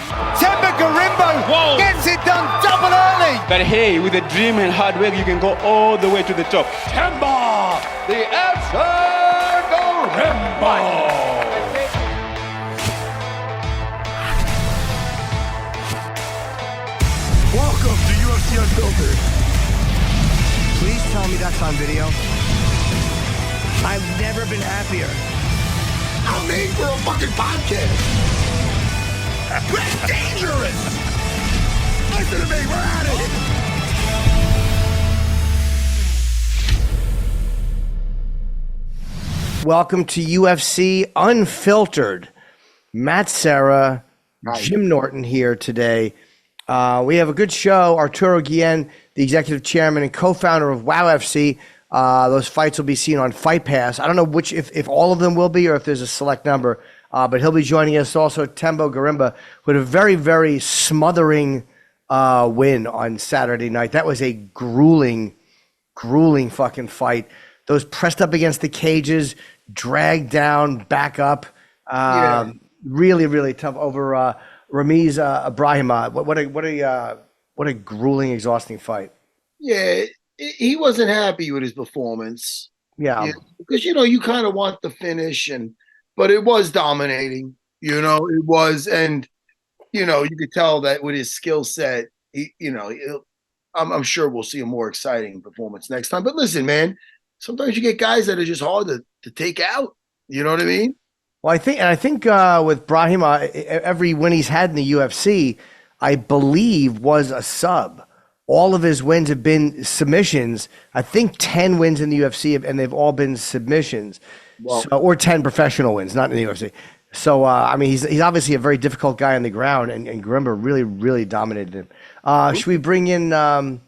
Themba Gorimbo gets it done double early. But hey, with a dream and hard work, you can go all the way to the top. Themba, the answer, Gorimbo. Welcome to UFC Unfiltered. Please tell me that's on video. I've never been happier. I'm made for a fucking podcast. We're dangerous. Listen to me, we're out of here. Welcome to UFC Unfiltered. Matt Serra, Jim Norton here today. We have a good show. Arturo Guillén, the executive chairman and co-founder of WOWfc. Those fights will be seen on Fight Pass. I don't know which, if all of them will be, or if there's a select number. But he'll be joining us. Also, Themba Gorimbo with a very, very smothering win on Saturday night. That was a grueling fucking fight. Those pressed up against the cages, dragged down, back up. Really, really tough over Ramiz Brahimaj. What a grueling, exhausting fight. Yeah, he wasn't happy with his performance. Yeah, because you kind of want the finish, but it was dominating. It was, and you could tell that with his skill set, I'm sure we'll see a more exciting performance next time. But listen, man, sometimes you get guys that are just hard to take out. You know what I mean? Well, I think with Brahimaj, every win he's had in the UFC, I believe, was a sub. All of his wins have been submissions. I think 10 wins in the UFC, and they've all been submissions. Well, or 10 professional wins, not in the UFC. So, he's obviously a very difficult guy on the ground, and Gorimbo really, really dominated him. Should we bring in Arturo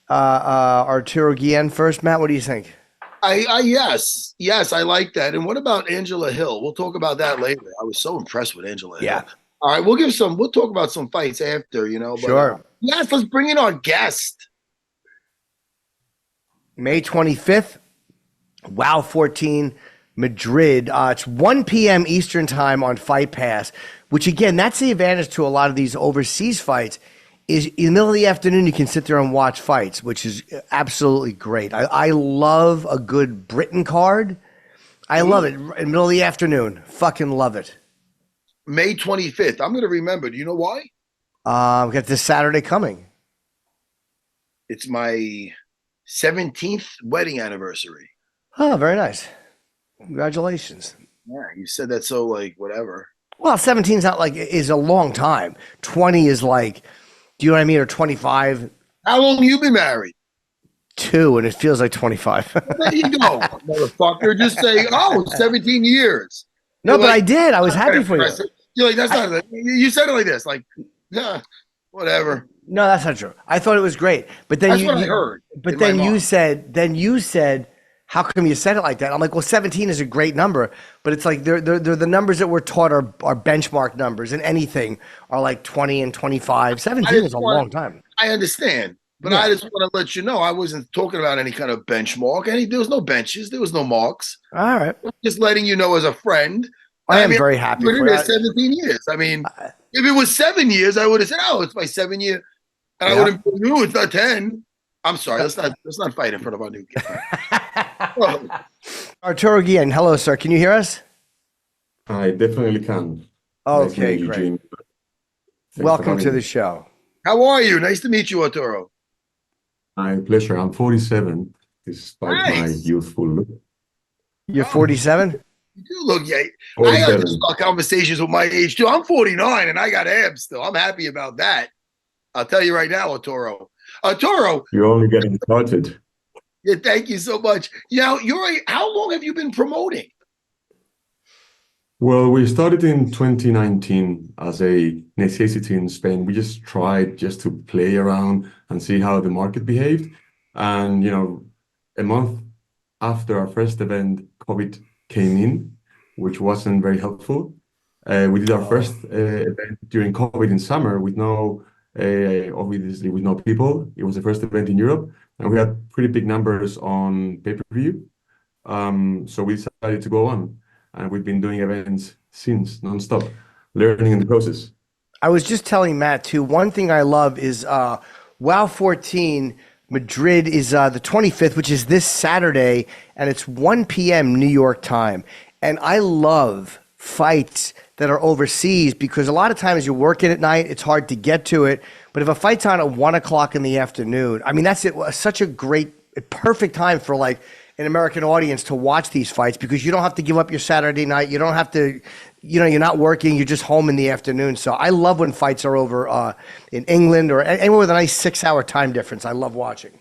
Guillén first, Matt? What do you think? Yes, I like that. And what about Angela Hill? We'll talk about that later. I was so impressed with Angela Hill. Yeah. All right, we'll talk about some fights after, But, sure. Yes, let's bring in our guest. May 25th, WOW 14, Madrid. It's 1 p.m. Eastern time on Fight Pass, which again, that's the advantage to a lot of these overseas fights. Is in the middle of the afternoon, you can sit there and watch fights, which is absolutely great. I love a good Britain card. I love it in the middle of the afternoon. Fucking love it. May 25th. I'm going to remember. Do you know why? We got this Saturday coming. It's my 17th wedding anniversary. Oh, very nice. Congratulations. Yeah, you said that so whatever. Well, 17 is a long time. 20 is like, do you know what I mean? Or 25. How long have you been married? 2, and it feels like 25. There you go, motherfucker. Just say, 17 years. No, but I did. I was happy for you. You're like, that's not. You said it like this, whatever. No, that's not true. I thought it was great, but then that's what I heard. But then you said, how come you said it like that? I'm like, well, 17 is a great number, but it's like they're the numbers that we're taught are benchmark numbers, and anything are like 20 and 25. 17 is a long time. I understand, but I just want to let you know I wasn't talking about any kind of benchmark. There was no benches, there was no marks. All right, just letting you know as a friend. I am very happy for that. 17 years. If it was 7 years, I would have said, it's my 7 year, and I would have put it's not 10. I'm sorry. Let's not fight in front of our new kid. Arturo Guillén, hello, sir. Can you hear us? I definitely can. Okay, great. Welcome to the show. How are you? Nice to meet you, Arturo. My pleasure. I'm 47, despite my youthful look. You're 47? You do look, I have these conversations with my age too. I'm 49 and I got abs still. I'm happy about that. I'll tell you right now, Arturo. Arturo, you're only getting started. Yeah, thank you so much. How long have you been promoting? Well, we started in 2019 as a necessity in Spain. We just tried to play around and see how the market behaved. And, a month after our first event, COVID came in, which wasn't very helpful. We did our first event during COVID in summer with obviously with no people. It was the first event in Europe, and we had pretty big numbers on pay-per-view. So we decided to go on, and we've been doing events since, nonstop, learning in the process. I was just telling Matt too. One thing I love is WOW 14 Madrid is the 25th, which is this Saturday, and it's 1 p.m. New York time. And I love fights that are overseas because a lot of times you're working at night, it's hard to get to it. But if a fight's on at 1 o'clock in the afternoon, I mean, that's such a great, perfect time for like an American audience to watch these fights because you don't have to give up your Saturday night. You don't have to, you're not working. You're just home in the afternoon. So I love when fights are over in England or anywhere with a nice 6-hour time difference. I love watching.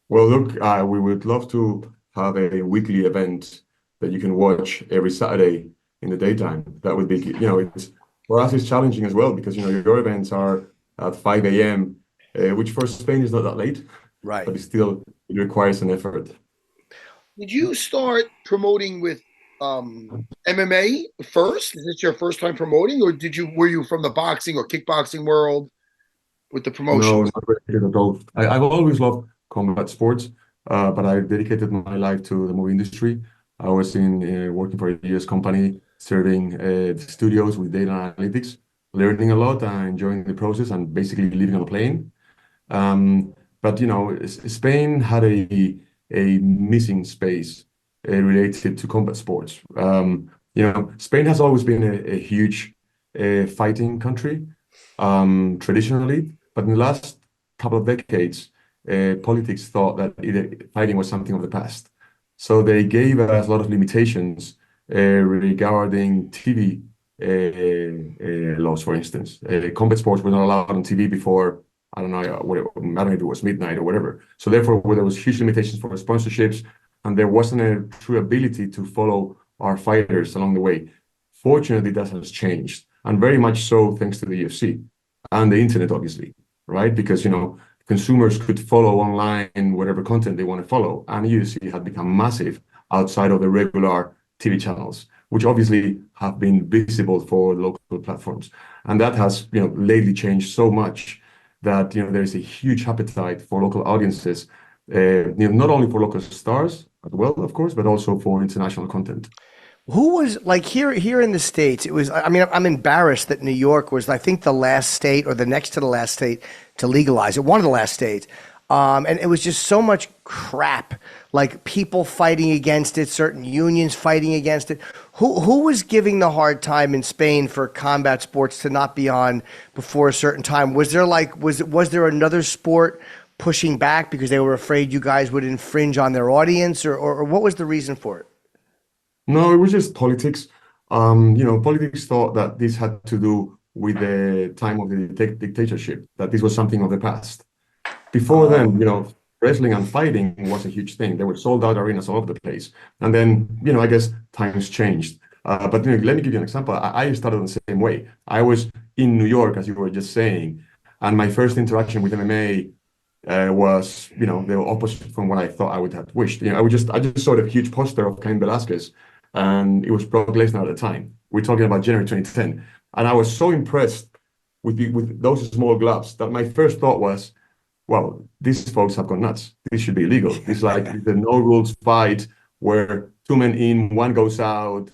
Well, look, we would love to have a weekly event that you can watch every Saturday in the daytime. That would be, it's for us, it's challenging as well because, your events are at 5 a.m., which for Spain is not that late. Right. But it requires an effort. Did you start promoting with MMA first? Is this your first time promoting, or were you from the boxing or kickboxing world with the promotion? No, not related at all. I've always loved combat sports, but I dedicated my life to the movie industry. I was working for a US company, serving the studios with data analytics, learning a lot and enjoying the process and basically living on a plane. But Spain had a missing space related to combat sports. Spain has always been a huge fighting country traditionally, but in the last couple of decades, politics thought that fighting was something of the past. So they gave us a lot of limitations regarding TV laws, for instance. Combat sports were not allowed on TV before. I don't know if it was midnight or whatever. So therefore, there was huge limitations for sponsorships, and there wasn't a true ability to follow our fighters along the way. Fortunately, that has changed, and very much so thanks to the UFC and the internet, obviously, right? Because consumers could follow online whatever content they want to follow, and UFC had become massive outside of the regular TV channels, which obviously have been visible for local platforms, and that has lately changed so much that there is a huge appetite for local audiences, not only for local stars as well, of course, but also for international content. Who was like here in the States? It was. I mean, I'm embarrassed that New York was, I think, the last state or the next to the last state to legalize it. One of the last states, and it was just so much crap. Like people fighting against it, certain unions fighting against it. Who was giving the hard time in Spain for combat sports to not be on before a certain time? Was there was there another sport pushing back because they were afraid you guys would infringe on their audience, or what was the reason for it? No, it was just politics. Politics thought that this had to do with the time of the dictatorship, that this was something of the past. Before then, wrestling and fighting was a huge thing. There were sold-out arenas all over the place. And then, I guess times changed. But let me give you an example. I started the same way. I was in New York, as you were just saying, and my first interaction with MMA was, the opposite from what I thought I would have wished. I just saw a huge poster of Cain Velasquez, and it was Brock Lesnar at the time. We're talking about January 2010. And I was so impressed with those small gloves that my first thought was, well, these folks have gone nuts. This should be illegal. It's like the no rules fight where 2 men in, 1 goes out.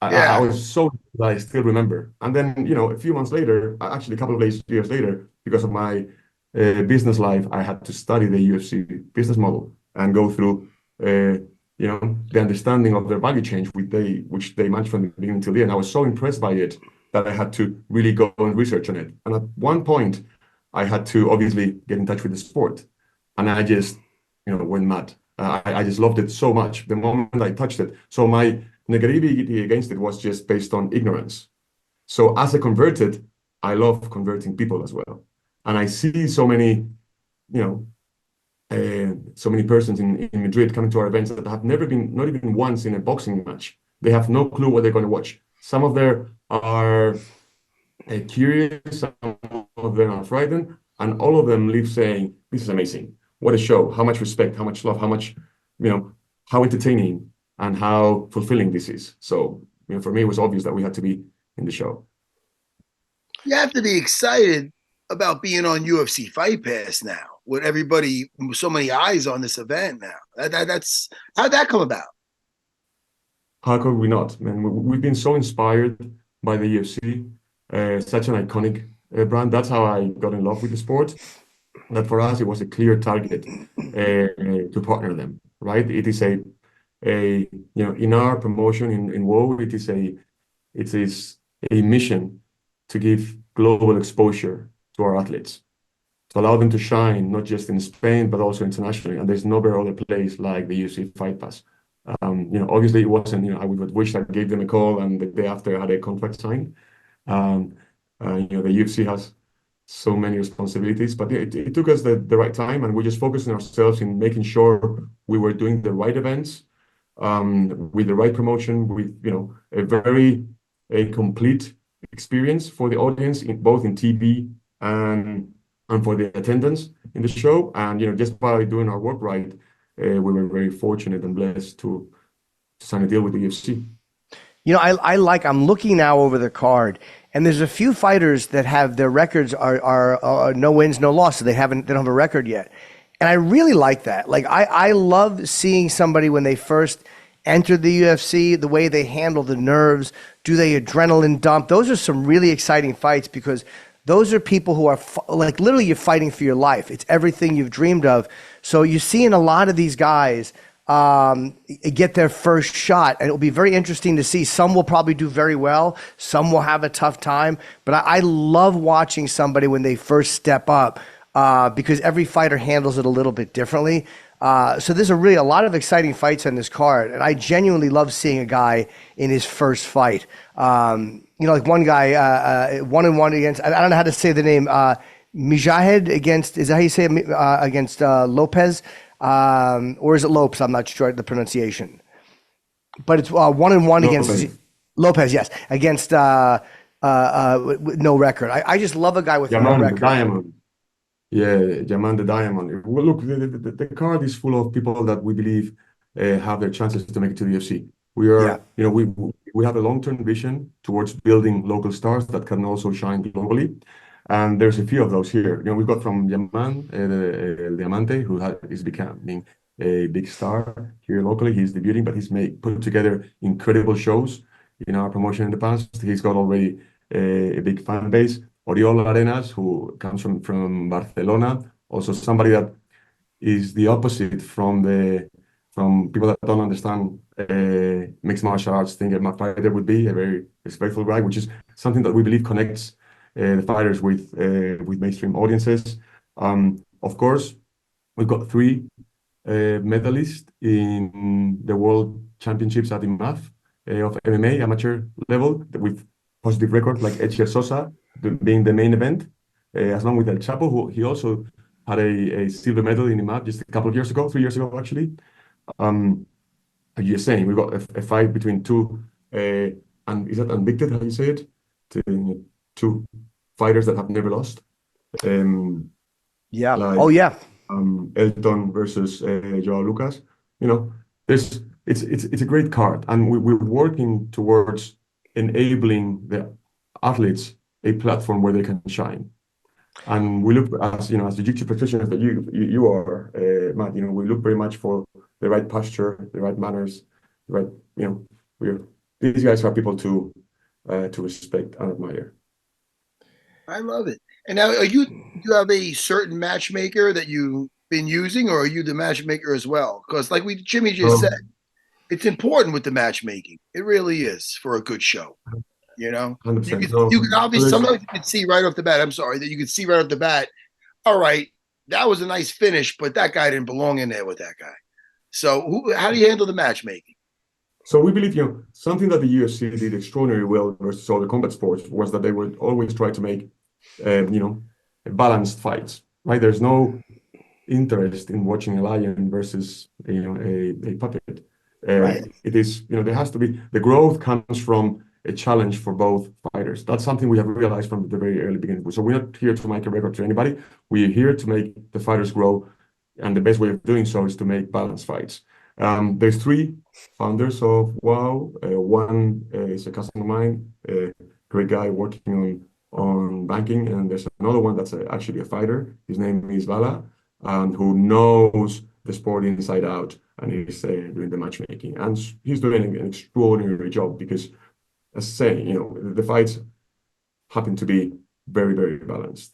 I was so that I still remember. And then, a few months later, actually a couple of years later, because of my business life, I had to study the UFC business model and go through, the understanding of their value chain, which they managed from the beginning till the end. I was so impressed by it that I had to really go and research on it. And at one point, I had to obviously get in touch with the sport, and I just, went mad. I just loved it so much the moment I touched it. So my negativity against it was just based on ignorance. So as a converted, I love converting people as well, and I see so many, so many persons in Madrid coming to our events that have never been, not even once, in a boxing match. They have no clue what they're going to watch. Some of them are curious, some of them are frightened, and all of them leave saying, "This is amazing. What a show. How much respect, how much love, how much, how entertaining and how fulfilling this is." So, for me, it was obvious that we had to be in the show. You have to be excited about being on UFC Fight Pass now, with everybody, so many eyes on this event now. That's how'd that come about? How could we not, man? We've been so inspired by the UFC. such an iconic brand. That's how I got in love with the sport. That for us, it was a clear target to partner them, right? It is in our promotion in WOW, it is a mission to give global exposure to our athletes, to allow them to shine, not just in Spain, but also internationally. And there's no better other place like the UFC Fight Pass. Obviously it wasn't, I would wish I gave them a call and the day after I had a contract signed. The UFC has so many responsibilities, but it took us the right time, and we just focused on ourselves in making sure we were doing the right events, with the right promotion, with a complete experience for the audience, both in TV and for the attendance in the show. And just by doing our work right, we were very fortunate and blessed to sign a deal with the UFC. I'm looking now over the card, and there's a few fighters that have their records are no wins, no losses. They don't have a record yet. And I really like that. Like, I love seeing somebody when they first enter the UFC, the way they handle the nerves, do they adrenaline dump. Those are some really exciting fights, because those are people who are like, literally, you're fighting for your life. It's everything you've dreamed of. So you're seeing a lot of these guys get their first shot, and it'll be very interesting to see. Some will probably do very well, some will have a tough time, but I love watching somebody when they first step up, because every fighter handles it a little bit differently. So there's a lot of exciting fights on this card, and I genuinely love seeing a guy in his first fight. Like one guy, 1-1 against, I don't know how to say the name, Mijahed against, is that how you say it, against Lopez? Or is it Lopes? I'm not sure the pronunciation, but it's 1-1 against Lopez. Yes, against no record. I just love a guy with no record. Diamond. Yeah, Yaman the Diamond. Well, look, the card is full of people that we believe have their chances to make it to the UFC. We are, we have a long-term vision towards building local stars that can also shine globally. And there's a few of those here. We've got from Yaman, El Diamante, who is becoming a big star here locally. He's debuting, but he's put together incredible shows in our promotion in the past. He's got already a big fan base. Oriol Arenas, who comes from Barcelona, also somebody that is the opposite from people that don't understand mixed martial arts think a fighter would be, a very respectful guy, which is something that we believe connects the fighters with mainstream audiences. Of course, we've got 3 medalists in the World Championships at IMAF of MMA amateur level with positive records, like Echier Sosa being the main event, along with El Chapo, who he also had a silver medal in IMAF just a couple of years ago, 3 years ago actually. You're saying we've got a fight between 2, and is that unbeaten, how you say it? 2 fighters that have never lost. Elton versus Joao Lucas. It's a great card, and we're working towards enabling the athletes a platform where they can shine. And we look, as the jiu-jitsu practitioners that you are, Matt. We look very much for the right posture, the right manners, these guys are people to respect and admire. I love it. And now, do you have a certain matchmaker that you've been using, or are you the matchmaker as well? Because like Jimmy just said, it's important with the matchmaking. It really is for a good show. 100%. You can obviously, sometimes you can see right off the bat, that you can see right off the bat, all right, that was a nice finish, but that guy didn't belong in there with that guy. So how do you handle the matchmaking? So we believe, something that the UFC did extraordinarily well versus all the combat sports was that they would always try to make, balanced fights, right? There's no interest in watching a lion versus, a puppet. Right. It is, there has to be, the growth comes from a challenge for both fighters. That's something we have realized from the very early beginning. So we're not here to make a record to anybody. We're here to make the fighters grow. And the best way of doing so is to make balanced fights. There's 3 founders of WOW. One is a customer of mine, a great guy working on banking. And there's another one that's actually a fighter. His name is Vala, who knows the sport inside out, and he's doing the matchmaking. And he's doing an extraordinary job because, as I say, the fights happened to be very, very balanced.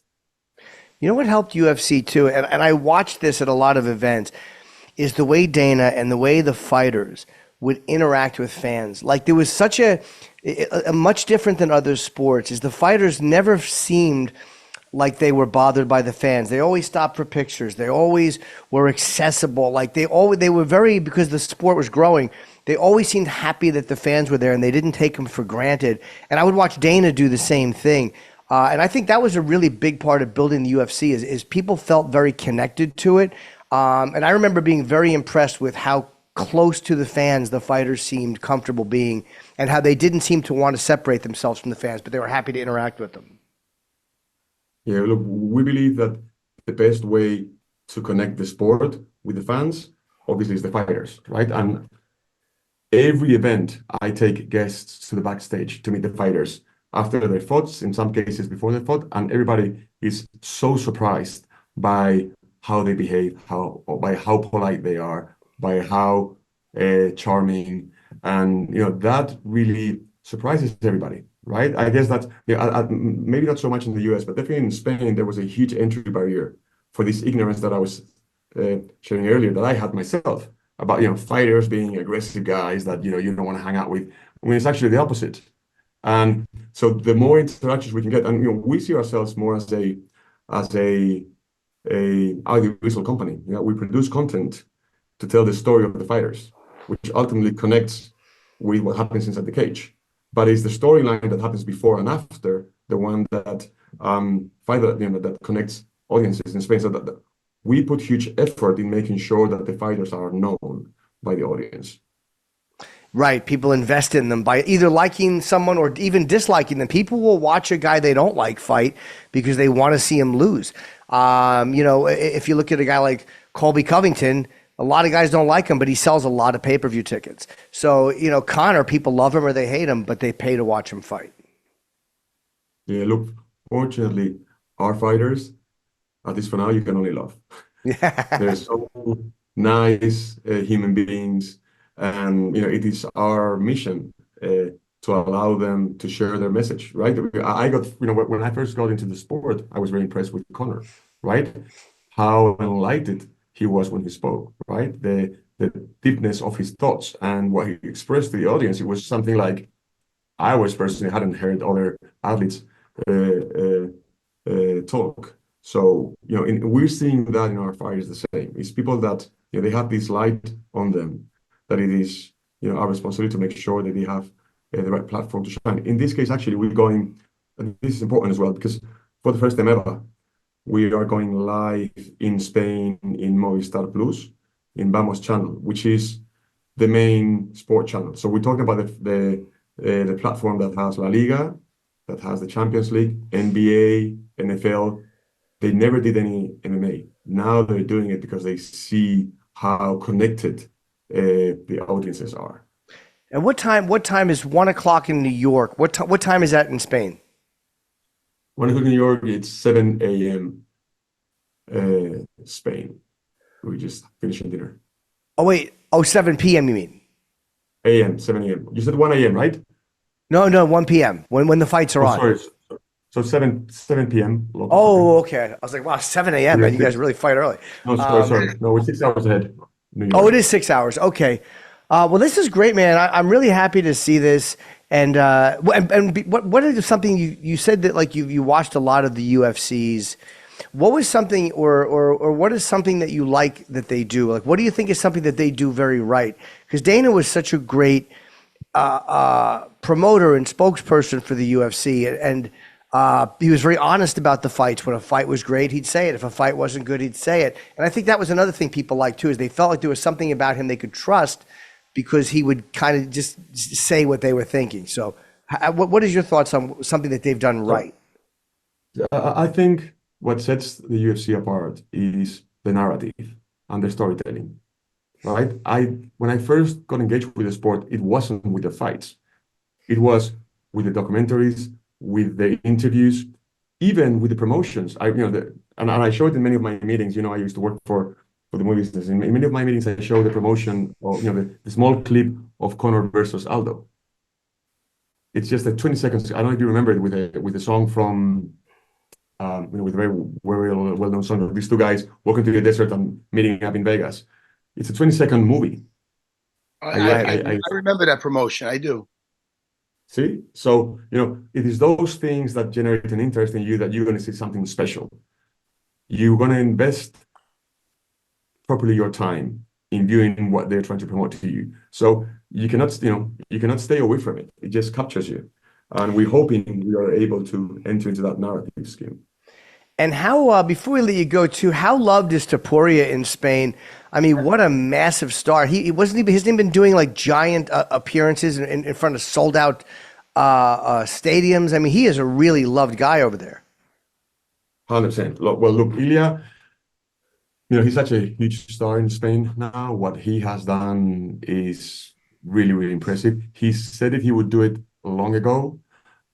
You know what helped UFC too, and I watched this at a lot of events, is the way Dana and the way the fighters would interact with fans. Like there was such a much different than other sports, is the fighters never seemed like they were bothered by the fans. They always stopped for pictures. They always were accessible. Like they were very, because the sport was growing, they always seemed happy that the fans were there and they didn't take them for granted. And I would watch Dana do the same thing. And I think that was a really big part of building the UFC is people felt very connected to it. And I remember being very impressed with how close to the fans the fighters seemed comfortable being, and how they didn't seem to want to separate themselves from the fans, but they were happy to interact with them. Yeah, look, we believe that the best way to connect the sport with the fans, obviously, is the fighters, right? And every event, I take guests to the backstage to meet the fighters after their fights, in some cases before they fought, and everybody is so surprised by how they behave, by how polite they are, by how charming, and that really surprises everybody, right? I guess that maybe not so much in the US, but definitely in Spain, there was a huge entry barrier for this ignorance that I was sharing earlier that I had myself about fighters being aggressive guys that you don't want to hang out with. I mean, it's actually the opposite. And so the more interactions we can get, and we see ourselves more as a audiovisual company. We produce content to tell the story of the fighters, which ultimately connects with what happens inside the cage. But it's the storyline that happens before and after the one that that connects audiences in Spain. So that we put huge effort in making sure that the fighters are known by the audience. Right. People invest in them by either liking someone or even disliking them. People will watch a guy they don't like fight because they want to see him lose. If you look at a guy like Colby Covington, a lot of guys don't like him, but he sells a lot of pay-per-view tickets. So, Conor, people love him or they hate him, but they pay to watch him fight. Yeah, look, fortunately, our fighters, at least for now, you can only love. They're so nice human beings. And it is our mission to allow them to share their message, right? I got, when I first got into the sport, I was very impressed with Conor, right? How enlightened he was when he spoke, right? The deepness of his thoughts and what he expressed to the audience. It was something like I was personally hadn't heard other athletes talk. So, we're seeing that in our fighters the same. It's people that they have this light on them, that it is our responsibility to make sure that they have the right platform to shine. In this case, actually, we're going, and this is important as well, because for the first time ever, we are going live in Spain in Movistar Plus, in Vamos channel, which is the main sport channel. So we're talking about the platform that has La Liga, that has the Champions League, NBA, NFL. They never did any MMA. Now they're doing it because they see how connected the audiences are. And what time is 1 o'clock in New York? What time is that in Spain? 1 o'clock in New York, it's 7 a.m. Spain. We just finishing dinner. Oh, wait. Oh, 7 p.m. you mean? 7 a.m. You said 1 a.m., right? No, 1 p.m. When the fights are on. Sorry. So 7 p.m. Oh, okay. I was like, wow, 7 a.m. Man, you guys really fight early. No, sorry. No, we're 6 hours ahead. Oh, it is 6 hours. Okay. Well, this is great, man. I'm really happy to see this. And what is something you said that like you watched a lot of the UFCs. What was something or what is something that you like that they do? Like, what do you think is something that they do very right? Because Dana was such a great promoter and spokesperson for the UFC, and he was very honest about the fights. When a fight was great, he'd say it. If a fight wasn't good, he'd say it. And I think that was another thing people liked too, is they felt like there was something about him they could trust because he would kind of just say what they were thinking. So what is your thoughts on something that they've done right? I think what sets the UFC apart is the narrative and the storytelling, right? When I first got engaged with the sport, it wasn't with the fights. It was with the documentaries, with the interviews, even with the promotions. And I show it in many of my meetings. I used to work for the movie business. In many of my meetings, I show the promotion of the small clip of Conor versus Aldo. it's just a 20 seconds. I don't know if you remember it with a song from with a very, very well-known song of these two guys walking through the desert and meeting up in Vegas. It's a 20-second movie. I remember that promotion. I do. See? So, it is those things that generate an interest in you that you're going to see something special. You're going to invest properly your time in viewing what they're trying to promote to you. So you cannot stay away from it. It just captures you. And we're hoping we are able to enter into that narrative scheme. And how, before we let you go too, how loved is Topuria in Spain? I mean, what a massive star. He hasn't been doing like giant appearances in front of sold out stadiums. I mean, he is a really loved guy over there. 100%. Well, look, Ilia, he's such a huge star in Spain now. What he has done is really, really impressive. He said he would do it long ago,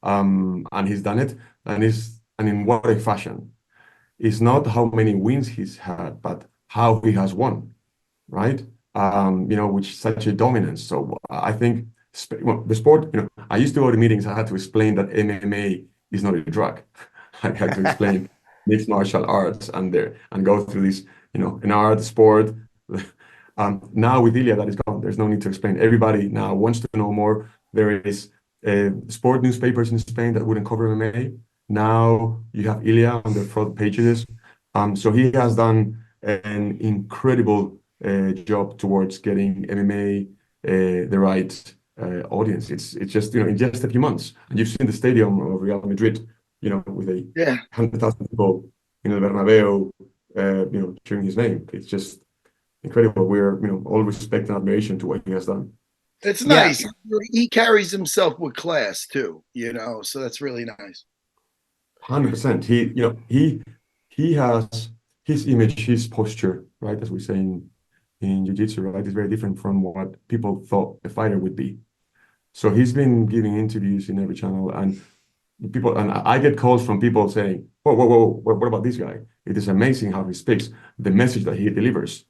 and he's done it, and in what a fashion. It's not how many wins he's had, but how he has won, right? Which is such a dominance. So I think the sport, I used to go to meetings, I had to explain that MMA is not a drug. I had to explain mixed martial arts and go through this, an art, sport. Now with Ilia, that is gone. There's no need to explain. Everybody now wants to know more. There is sport newspapers in Spain that wouldn't cover MMA. Now you have Ilia on the front pages. So he has done an incredible job towards getting MMA the right audience. It's just, in just a few months. And you've seen the stadium of Real Madrid, with 100,000 people in El Bernabeu, cheering his name. It's just incredible. We're, all respect and admiration to what he has done. It's nice. Yeah. He carries himself with class too, so that's really nice. 100%. He has his image, his posture, right? As we say in jiu-jitsu, right? Is very different from what people thought a fighter would be. So he's been giving interviews in every channel, and I get calls from people saying, whoa, what about this guy? It is amazing how he speaks, the message that he delivers.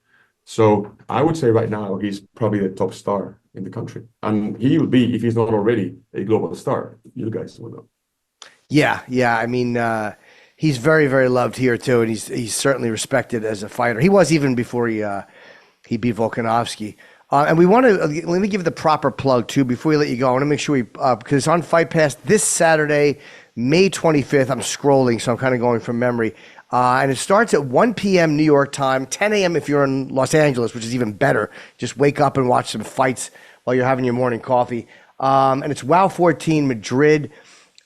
So I would say right now, he's probably the top star in the country. And he will be, if he's not already, a global star. You guys will know. Yeah. I mean, he's very, very loved here too, and he's certainly respected as a fighter. He was even before he beat Volkanovski. And we want to let me give the proper plug too before we let you go. I want to make sure because it's on Fight Pass this Saturday, May 25th. I'm scrolling, so I'm kind of going from memory. And it starts at 1 p.m. New York time, 10 a.m. if you're in Los Angeles, which is even better. Just wake up and watch some fights while you're having your morning coffee. And it's WOW14 Madrid.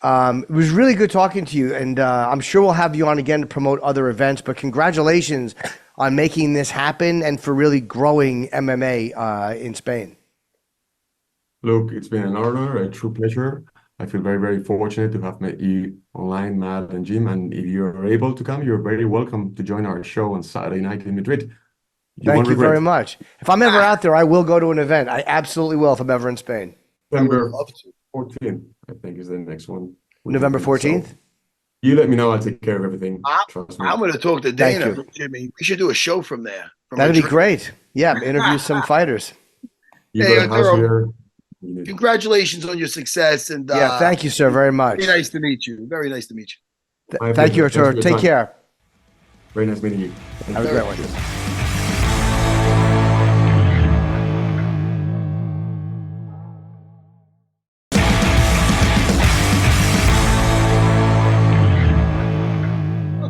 It was really good talking to you, and I'm sure we'll have you on again to promote other events, but congratulations on making this happen and for really growing MMA in Spain. Look, it's been an honor, a true pleasure. I feel very, very fortunate to have met you online, Matt and Jim, and if you're able to come, you're very welcome to join our show on Saturday night in Madrid. Thank you very much. If I'm ever out there, I will go to an event. I absolutely will if I'm ever in Spain. November 14th, I think, is the next one. November 14th? So you let me know. I'll take care of everything. I'm going to talk to Dana, Jimmy. We should do a show from there. That'd be great. Yeah, interview some fighters. Congratulations on your success. And thank you, sir, very much. Very nice to meet you. Very nice to meet you. Thank you, Arturo. Take care. Very nice meeting you. Have a great one.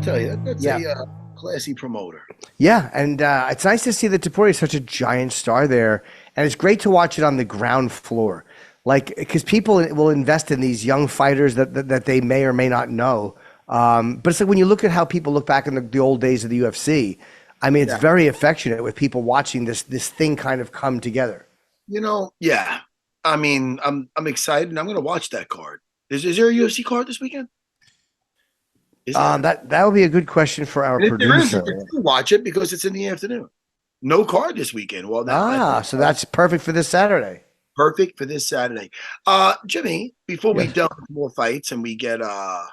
Tell you that's a classy promoter. Yeah, and it's nice to see that Topuria is such a giant star there, and it's great to watch it on the ground floor, because people will invest in these young fighters that they may or may not know. But it's like when you look at how people look back in the old days of the UFC. I mean, it's very affectionate with people watching this thing kind of come together. I mean, I'm excited, and I'm going to watch that card. Is there a UFC card this weekend? That would be a good question for our producer. There is, watch it because it's in the afternoon. No card this weekend. Well, so that's perfect for this Saturday. Perfect for this Saturday. Jimmy, before we delve into more fights and we get Themba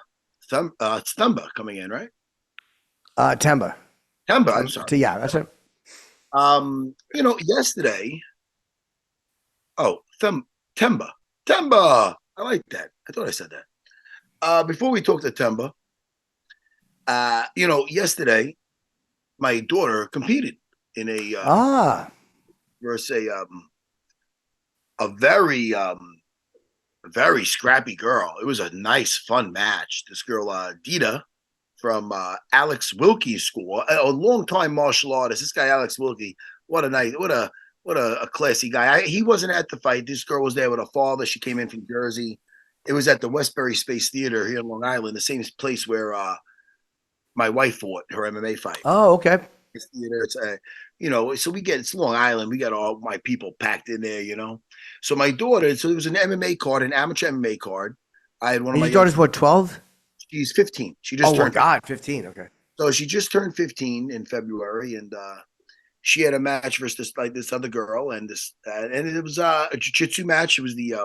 coming in, right? Themba, I'm sorry. That's it. Yesterday. Oh, Themba. I like that. I thought I said that. Before we talk to Themba, yesterday my daughter competed in a versus a very scrappy girl. It was a nice, fun match. This girl, Dita, from Alex Wilkie's school, a long-time martial artist. This guy, Alex Wilkie, what a classy guy. He wasn't at the fight. This girl was there with her father. She came in from Jersey. It was at the Westbury Space Theater here in Long Island, the same place where my wife fought her MMA fight. Oh, okay. It's theater. It's so it's Long Island. We got all my people packed in there, So my daughter, so it was an MMA card, an amateur MMA card. I had one of my. Your daughter's what, 12? She's 15. She just turned. Oh, my God, 15. Okay. So she just turned 15 in February, and she had a match versus this other girl, and it was a jiu-jitsu match. It was the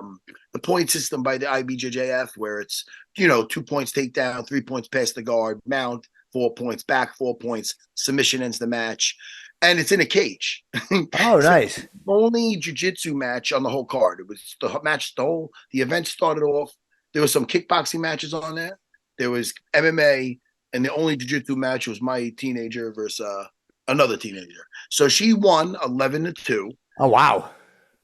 point system by the IBJJF, where it's 2 points takedown, 3 points past the guard, mount, 4 points back, 4 points, submission ends the match, and it's in a cage. Oh, nice. Only jiu-jitsu match on the whole card. It was the match. The event started off. There was some kickboxing matches on there. There was MMA, and the only jiu-jitsu match was my teenager versus another teenager. So she won 11-2. Oh, wow.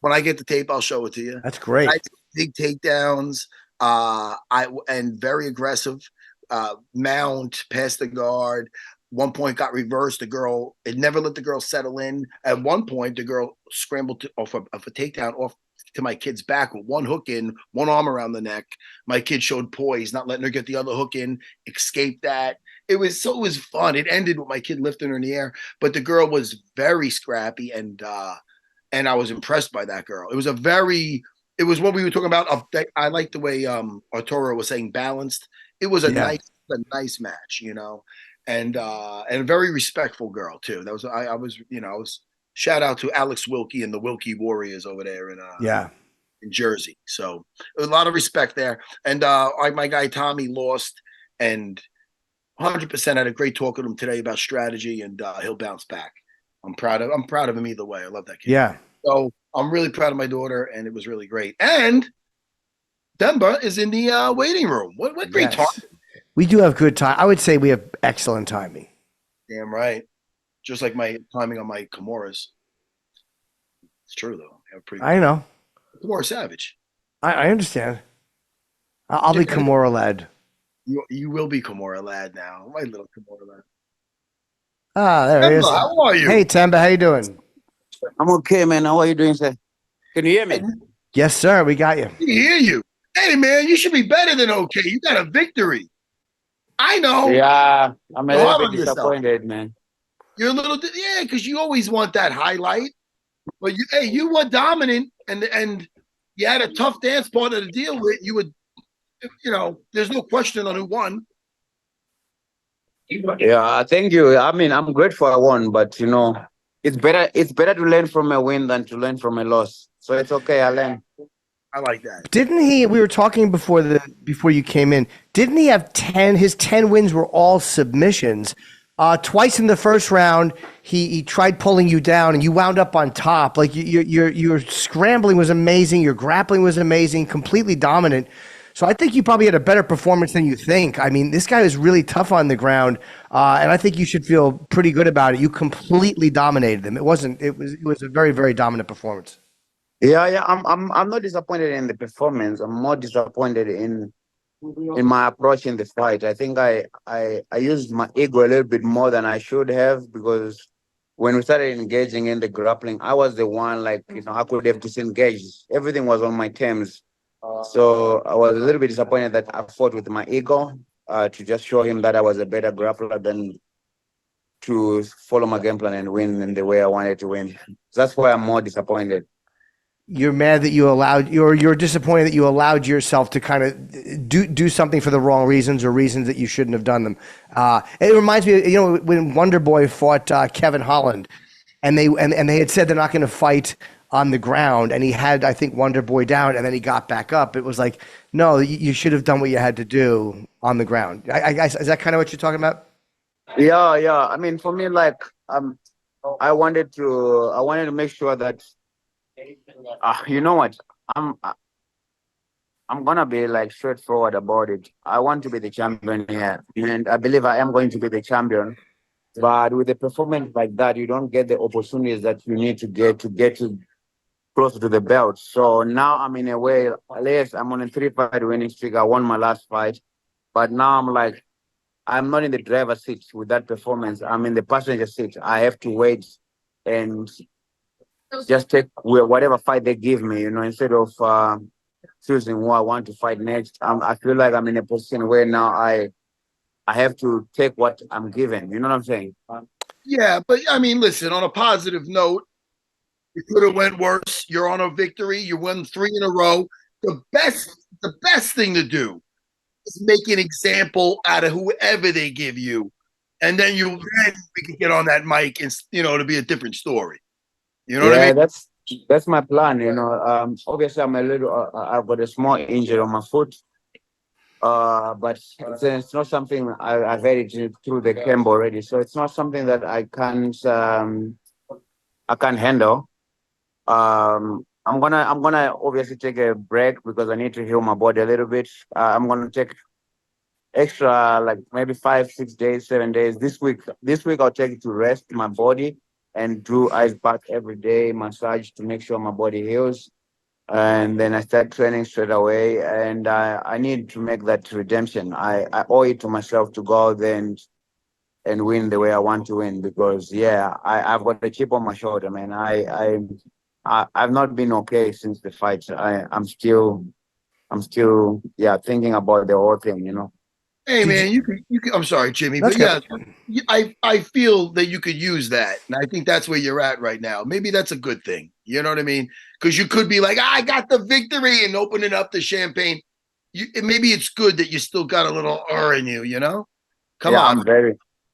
When I get the tape, I'll show it to you. That's great. Big takedowns. And very aggressive. Mount, past the guard. 1 point got reversed. It never let the girl settle in. At one point, the girl scrambled off a takedown off to my kid's back with one hook in, one arm around the neck. My kid showed poise, not letting her get the other hook in, escaped that. It was fun. It ended with my kid lifting her in the air, but the girl was very scrappy, and I was impressed by that girl. It was what we were talking about. I like the way Arturo was saying balanced. It was a nice match, and a very respectful girl too. That was I was shout out to Alex Wilkie and the Wilkie Warriors over there in Jersey. So a lot of respect there. And my guy Tommy lost, and 100% had a great talk with him today about strategy, and he'll bounce back. I'm proud of him either way. I love that kid. Yeah. So I'm really proud of my daughter, and it was really great. And Themba is in the waiting room. What great talk. We do have good time. I would say we have excellent timing. Damn right. Just like my timing on my Kimuras. It's true though. I know. Kimura Savage. I understand. I'll be Kimura lad. You will be Kimura lad now. My little Kimura lad. There Themba, he is. how are you? Hey, Themba, how you doing? I'm okay, man. How are you doing, sir? Can you hear me? Yes, sir. We got you. We hear you. Hey, man, you should be better than okay. You got a victory. I know. Yeah, I'm a little bit disappointed, man. You're a little, because you always want that highlight. But you were dominant, and you had a tough dance partner to deal with. You would, there's no question on who won. Yeah, thank you. I mean, I'm grateful I won, but it's better to learn from a win than to learn from a loss. So it's okay, I learn. I like that. Didn't he? We were talking before you came in. Didn't he have 10? His 10 wins were all submissions. Twice in the first round, he tried pulling you down, and you wound up on top. Like your scrambling was amazing, your grappling was amazing, completely dominant. So I think you probably had a better performance than you think. I mean, this guy was really tough on the ground, and I think you should feel pretty good about it. You completely dominated him. It was a very, very dominant performance. Yeah. I'm not disappointed in the performance. I'm more disappointed in my approach in the fight. I think I used my ego a little bit more than I should have, because when we started engaging in the grappling, I was the one I could have disengaged. Everything was on my terms. So I was a little bit disappointed that I fought with my ego to just show him that I was a better grappler than to follow my game plan and win in the way I wanted to win. So that's why I'm more disappointed. You're mad that you're disappointed that you allowed yourself to kind of do something for the wrong reasons, or reasons that you shouldn't have done them. It reminds me of, when Wonder Boy fought Kevin Holland, and they had said they're not going to fight on the ground, and he had, I think, Wonder Boy down, and then he got back up. It was like, no, you should have done what you had to do on the ground. Is that kind of what you're talking about? Yeah. I mean, for me, I wanted to make sure that, you know what, I'm I'm gonna be like straightforward about it. I want to be the champion here, and I believe I am going to be the champion. But with a performance like that, you don't get the opportunities that you need to get to closer to the belt. So now I'm in a way, at least I'm on a 3-fight winning streak. I won my last fight, but now I'm like, I'm not in the driver's seat with that performance. I'm in the passenger seat. I have to wait and just take whatever fight they give me, instead of choosing who I want to fight next. I feel like I'm in a position where now I have to take what I'm given. You know what I'm saying? Yeah, but I mean, listen, on a positive note, it could have went worse. You're on a victory. You won 3 in a row. The best thing to do is make an example out of whoever they give you. And then we can get on that mic and, to be a different story. You know what I mean? That's my plan. Obviously I'm a little, I've got a small injury on my foot. But it's not something I've had it through the camp already. So it's not something that I can't handle. I'm gonna obviously take a break because I need to heal my body a little bit. I'm gonna take extra, like maybe 5, 6 days, 7 days. This week I'll take it to rest my body and do ice bath every day, massage to make sure my body heals. And then I start training straight away. And I need to make that redemption. I owe it to myself to go out there and win the way I want to win, because I've got a chip on my shoulder, man. I've not been okay since the fight. I'm still thinking about the whole thing. Hey man, you can. I'm sorry, Jimmy, but I feel that you could use that, and I think that's where you're at right now. Maybe that's a good thing. You know what I mean? Because you could be like, I got the victory, and opening up the champagne. Maybe it's good that you still got a little in you. Come on.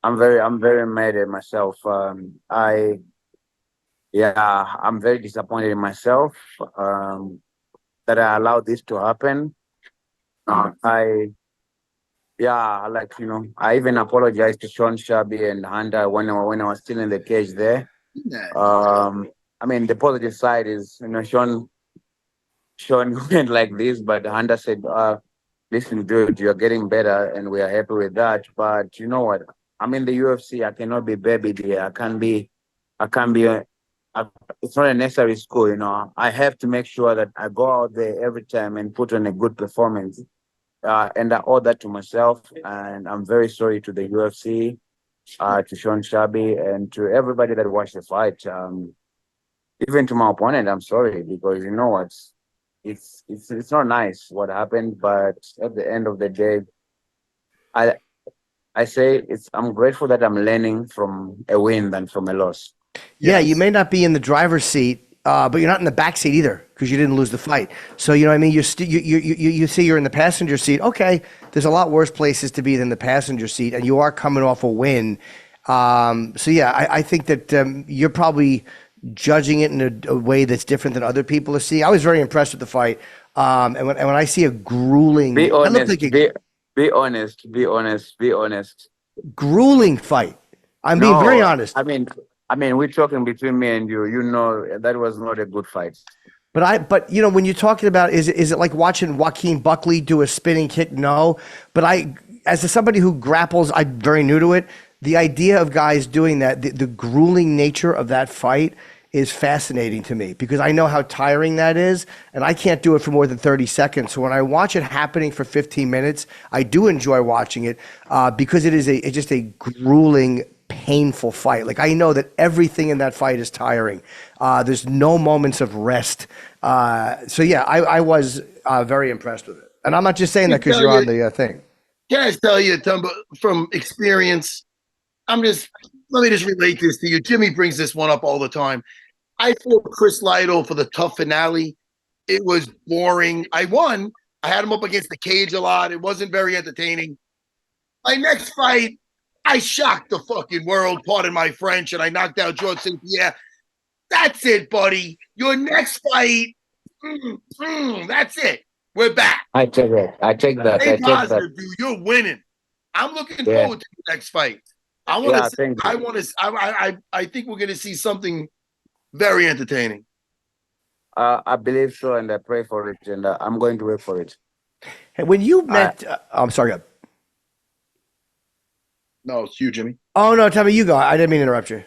I'm very mad at myself. I'm very disappointed in myself that I allowed this to happen. I even apologized to Sean Shabby and Hunter when I was still in the cage there. The positive side is, Sean went like this, but Hunter said, listen, dude, you're getting better and we are happy with that. But you know what? I'm in the UFC. I cannot be babied here. I can't be, it's not a necessary school, I have to make sure that I go out there every time and put on a good performance. And I owe that to myself, and I'm very sorry to the UFC, to Sean Shabby, and to everybody that watched the fight. Even to my opponent, I'm sorry, because you know what, it's not nice what happened. But at the end of the day, I say I'm grateful that I'm learning from a win than from a loss. Yeah, you may not be in the driver's seat, but you're not in the back seat either because you didn't lose the fight. So you know what I mean. You see you're in the passenger seat. Okay, there's a lot worse places to be than the passenger seat, and you are coming off a win. I think that you're probably judging it in a way that's different than other people are seeing. I was very impressed with the fight, and when I see a grueling, be honest. Grueling fight. I'm being very honest. I mean, we're talking between me and you. You know that was not a good fight. But when you're talking about, is it like watching Joaquin Buckley do a spinning kick? No. But as somebody who grapples, I'm very new to it. The idea of guys doing that, the grueling nature of that fight is fascinating to me because I know how tiring that is, and I can't do it for more than 30 seconds. So when I watch it happening for 15 minutes, I do enjoy watching it because it's just a grueling, painful fight. Like I know that everything in that fight is tiring. There's no moments of rest. I was very impressed with it. And I'm not just saying that because you're on the thing. Can I tell you, Themba, from experience, let me just relate this to you. Jimmy brings this one up all the time. I fought Chris Lytle for the tough finale. It was boring. I won. I had him up against the cage a lot. It wasn't very entertaining. My next fight, I shocked the fucking world, pardon my French, and I knocked out George St. Pierre. That's it, buddy. Your next fight, that's it. We're back. I take that. Stay positive, dude. You're winning. I'm looking forward to the next fight. I think we're gonna see something very entertaining. I believe so, and I pray for it, and I'm going to work for it. Hey, when you met, I'm sorry. Go. No, it's you, Jimmy. Oh no, tell me you go. I didn't mean to interrupt you.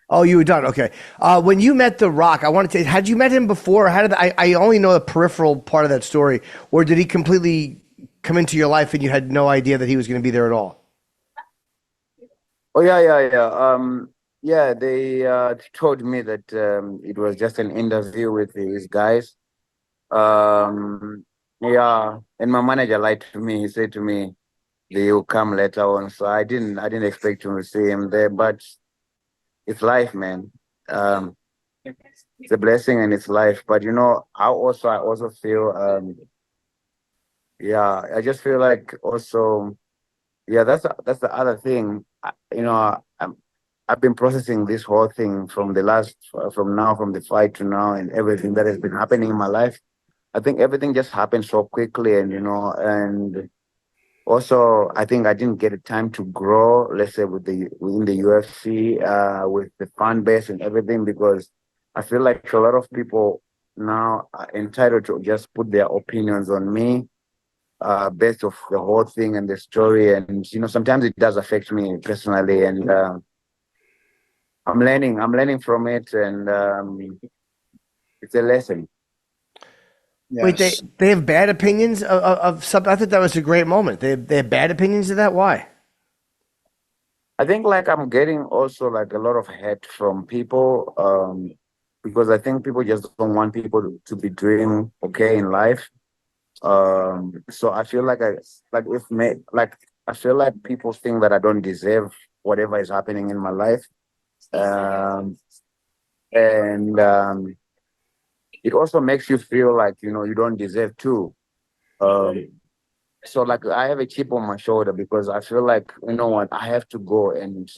Oh, you were done. Okay. When you met The Rock, I wanted to. Had you met him before? How did I only know the peripheral part of that story, or did he completely come into your life and you had no idea that he was going to be there at all? Oh yeah. They told me that it was just an interview with these guys. Yeah, and my manager lied to me. He said to me, "They will come later on." So I didn't expect to see him there, but it's life, man. Um, it's a blessing and it's life. But I also feel, yeah, I just feel like also, yeah, that's the other thing. I've been processing this whole thing from the fight to now, and everything that has been happening in my life. I think everything just happened so quickly, and also I think I didn't get a time to grow, let's say within the UFC, with the fan base and everything, because I feel like a lot of people now are entitled to just put their opinions on me, based off the whole thing and the story, and sometimes it does affect me personally, and I'm learning from it, and it's a lesson. Wait, they have bad opinions of something. I thought that was a great moment. They have bad opinions of that. Why? I think like I'm getting also like a lot of hate from people, because I think people just don't want people to be doing okay in life. So I feel like I feel like people think that I don't deserve whatever is happening in my life. Um, and it also makes you feel like you don't deserve too. Um, so like I have a chip on my shoulder because I feel like what, I have to go and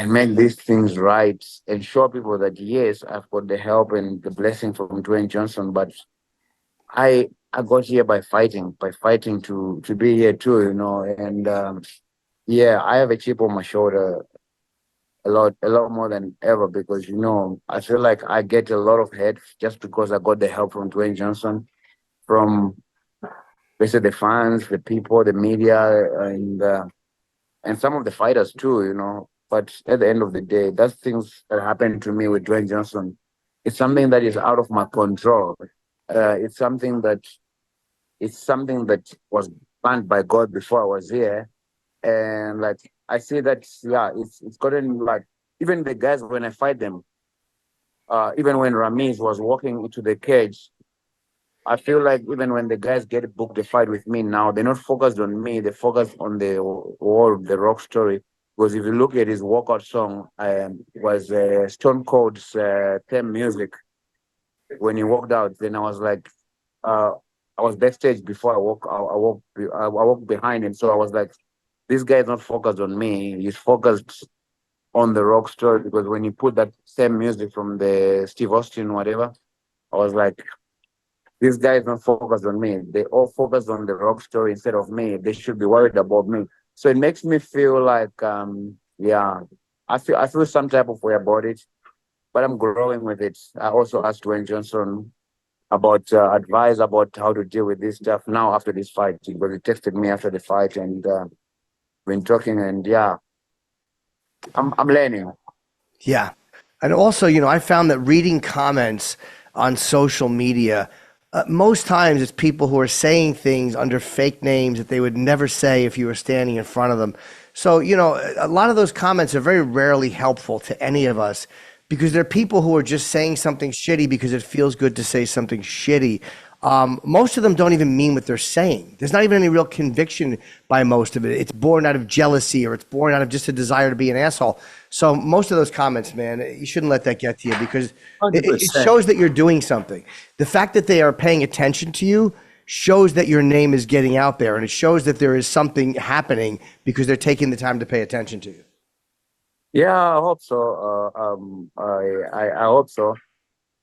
make these things right and show people that yes, I've got the help and the blessing from Dwayne Johnson, but I got here by fighting to be here too, and yeah, I have a chip on my shoulder a lot more than ever because I feel like I get a lot of hate just because I got the help from Dwayne Johnson, from basically the fans, the people, the media, and some of the fighters too, But at the end of the day, that's things that happened to me with Dwayne Johnson. It's something that is out of my control. It's something that was planned by God before I was here, and like I see that, yeah, it's gotten like even the guys when I fight them, even when Ramiz was walking into the cage, I feel like even when the guys get booked the fight with me now, they're not focused on me. They focus on the Rock story. Because if you look at his walkout song, it was Stone Cold's theme music. When he walked out, then I was like, I was backstage before I walked behind him. So I was like, this guy is not focused on me. He's focused on the Rock story. Because when he put that same music from the Steve Austin, whatever, I was like, these guys not focused on me. They all focus on the Rock story instead of me. They should be worried about me. So it makes me feel like, yeah, I feel some type of way about it, but I'm growing with it. I also asked Dwayne Johnson about advice about how to deal with this stuff now after this fight, because he texted me after the fight and been talking, and yeah, I'm learning. Yeah. And also, I found that reading comments on social media, most times it's people who are saying things under fake names that they would never say if you were standing in front of them. So, a lot of those comments are very rarely helpful to any of us because they're people who are just saying something shitty because it feels good to say something shitty. Most of them don't even mean what they're saying. There's not even any real conviction by most of it. It's born out of jealousy or it's born out of just a desire to be an asshole. So most of those comments, man, you shouldn't let that get to you because it shows that you're doing something. The fact that they are paying attention to you shows that your name is getting out there, and it shows that there is something happening because they're taking the time to pay attention to you. Yeah, I hope so. I hope so.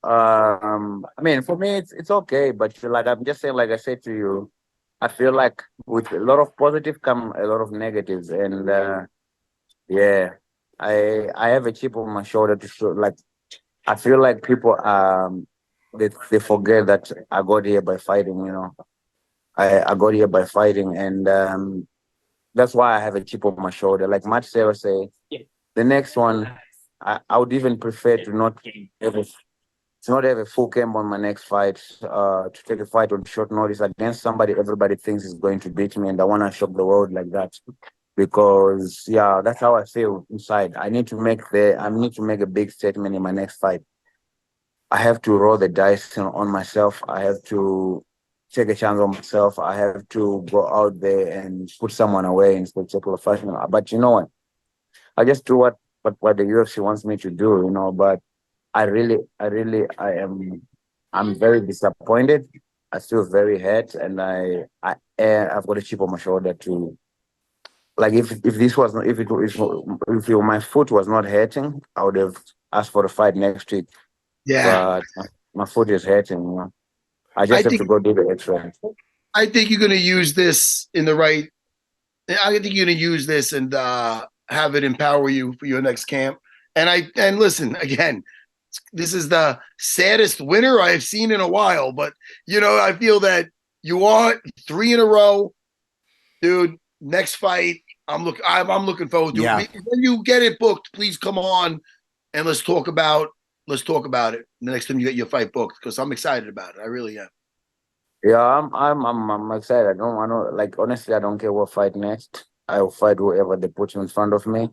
I mean, for me, it's okay, but like I'm just saying, like I said to you, I feel like with a lot of positive come a lot of negatives, and yeah, I have a chip on my shoulder to show. Like I feel like people they forget that I got here by fighting. I got here by fighting, and that's why I have a chip on my shoulder. Like Matt Sarah say, the next one, I would even prefer to not have a full camp on my next fight. To take a fight on short notice against somebody everybody thinks is going to beat me, and I want to shock the world like that. Because that's how I feel inside. I need to make a big statement in my next fight. I have to roll the dice on myself. I have to take a chance on myself. I have to go out there and put someone away in spectacular fashion. But you know what? I just do what the UFC wants me to do, but I'm very disappointed. I feel very hurt, and I've got a chip on my shoulder too. Like if this was not, if my foot was not hurting, I would have asked for a fight next week. Yeah. But my foot is hurting. I just have to go do the X-ray. I think you're going to use this in the right. I think you're going to use this and have it empower you for your next camp. And listen again. This is the saddest winner I've seen in a while, but I feel that you are 3 in a row, dude. Next fight, I'm looking forward to it. When you get it booked, please come on and let's talk about it the next time you get your fight booked, because I'm excited about it. I really am. Yeah, I'm excited. I don't like, honestly, I don't care what fight next. I'll fight whoever they put in front of me.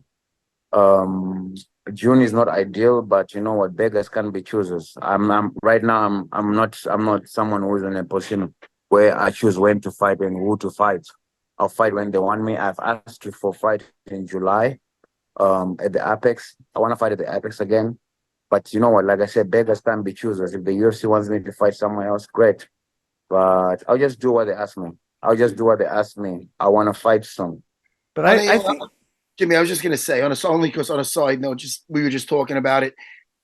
June is not ideal, but you know what? Beggars can be choosers. I'm right now. I'm not someone who is in a position where I choose when to fight and who to fight. I'll fight when they want me. I've asked you for fight in July, at the Apex. I want to fight at the Apex again. But you know what? Like I said, beggars can be choosers. If the UFC wants me to fight somewhere else, great. But I'll just do what they ask me. I want to fight soon. But I think, Jimmy, I was just gonna say on a side note, we were just talking about it.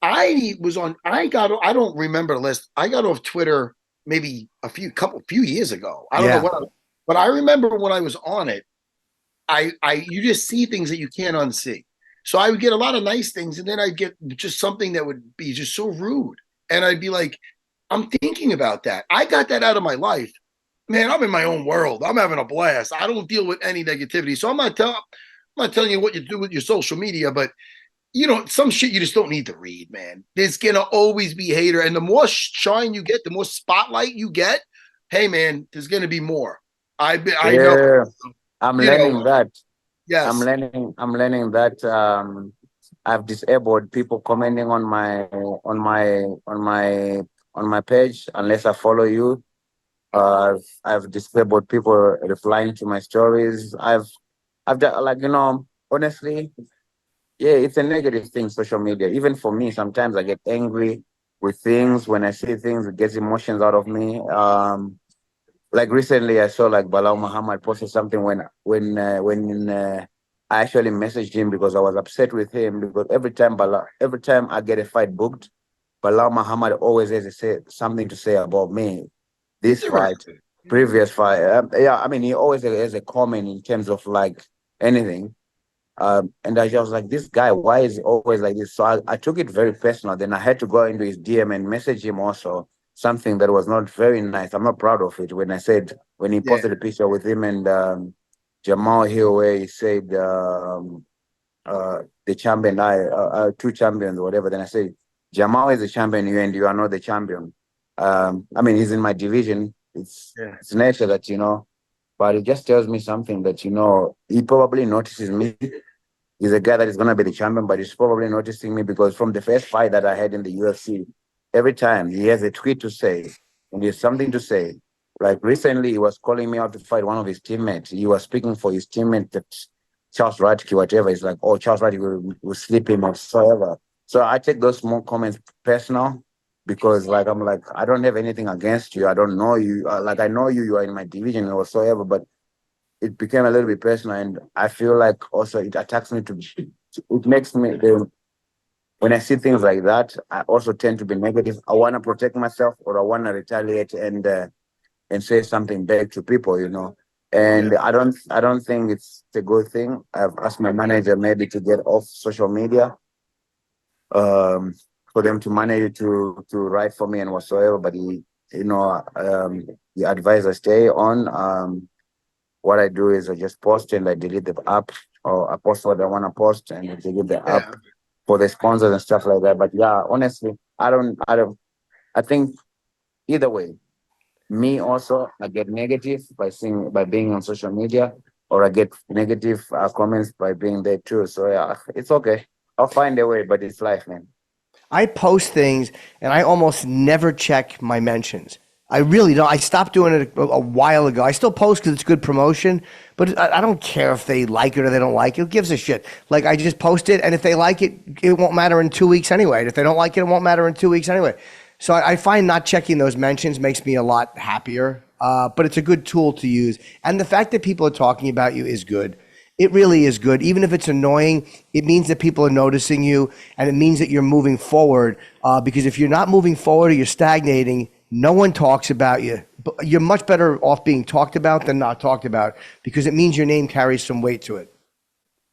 I don't remember the list. I got off Twitter maybe a few years ago. I don't know what, but I remember when I was on it, you just see things that you can't unsee. So I would get a lot of nice things, and then I'd get just something that would be just so rude, and I'd be like, I'm thinking about that. I got that out of my life. Man, I'm in my own world. I'm having a blast. I don't deal with any negativity. So I'm not telling you what you do with your social media, but some shit you just don't need to read, man. There's gonna always be hater, and the more shine you get, the more spotlight you get. Hey, man, there's gonna be more. I know. I'm learning that. Yes, I'm learning that. I've disabled people commenting on my page unless I follow you. I've disabled people replying to my stories. I've done, honestly, it's a negative thing, social media. Even for me, sometimes I get angry with things. When I see things, it gets emotions out of me. Like recently, I saw like Bilal Muhammad posted something when I actually messaged him because I was upset with him, because every time I get a fight booked, Bilal Muhammad always has something to say about me. This fight, previous fight, I mean, he always has a comment in terms of like anything. And I was like, this guy, why is he always like this? So I took it very personal. Then I had to go into his DM and message him also something that was not very nice. I'm not proud of it. When he posted a picture with him and Jamal Hill, where he said the champion, two champions or whatever. Then I said, Jamal is the champion, and you are not the champion. I mean, he's in my division. It's nature that, but it just tells me something that, he probably notices me. He's a guy that is going to be the champion, but he's probably noticing me because from the first fight that I had in the UFC, every time he has a tweet to say and he has something to say. Like recently, he was calling me out to fight one of his teammates. He was speaking for his teammate, that Charles Radke, whatever. He's like, oh, Charles Radke will sleep him or whatsoever. So I take those small comments personal because, like, I'm like, I don't have anything against you. I don't know you. Like, I know you are in my division or whatsoever, but it became a little bit personal. And I feel like also it attacks me it makes me, when I see things like that, I also tend to be negative. I want to protect myself, or I want to retaliate and say something back to people, And I don't think it's a good thing. I've asked my manager maybe to get off social media, because for them to manage to write for me and whatsoever. But he advised I stay on. What I do is I just post and I delete the app, or I post what I want to post and I delete the app for the sponsors and stuff like that. But yeah, honestly, I think either way, me also, I get negative by being on social media, or I get negative comments by being there too. So yeah, it's okay. I'll find a way, but it's life, man. I post things and I almost never check my mentions. I really don't. I stopped doing it a while ago. I still post because it's good promotion, but I don't care if they like it or they don't like it. Who gives a shit? Like, I just post it, and if they like it, it won't matter in 2 weeks anyway. And if they don't like it, it won't matter in 2 weeks anyway. So I find not checking those mentions makes me a lot happier, but it's a good tool to use. And the fact that people are talking about you is good. It really is good. Even if it's annoying, it means that people are noticing you, and it means that you're moving forward. Because if you're not moving forward or you're stagnating, no one talks about you. You're much better off being talked about than not talked about, because it means your name carries some weight to it.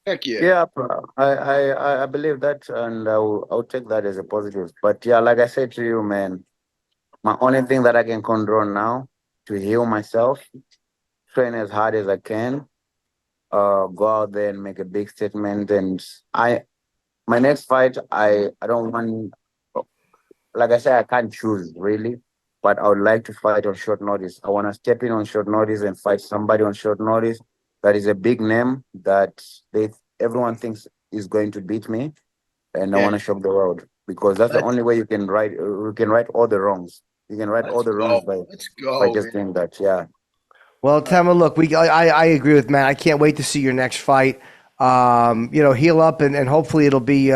Heck yeah. Yeah, bro. I believe that, and I'll take that as a positive. But yeah, like I said to you, man, my only thing that I can control now to heal myself, train as hard as I can, go out there and make a big statement. And my next fight, I don't want, like I said, I can't choose really, but I would like to fight on short notice. I want to step in on short notice and fight somebody on short notice that is a big name that everyone thinks is going to beat me, and I want to shock the world, because that's the only way you can right all the wrongs. You can right all the wrongs by just doing that. Yeah. Well, Themba, look, I agree with Matt. I can't wait to see your next fight. Heal up, and hopefully it'll be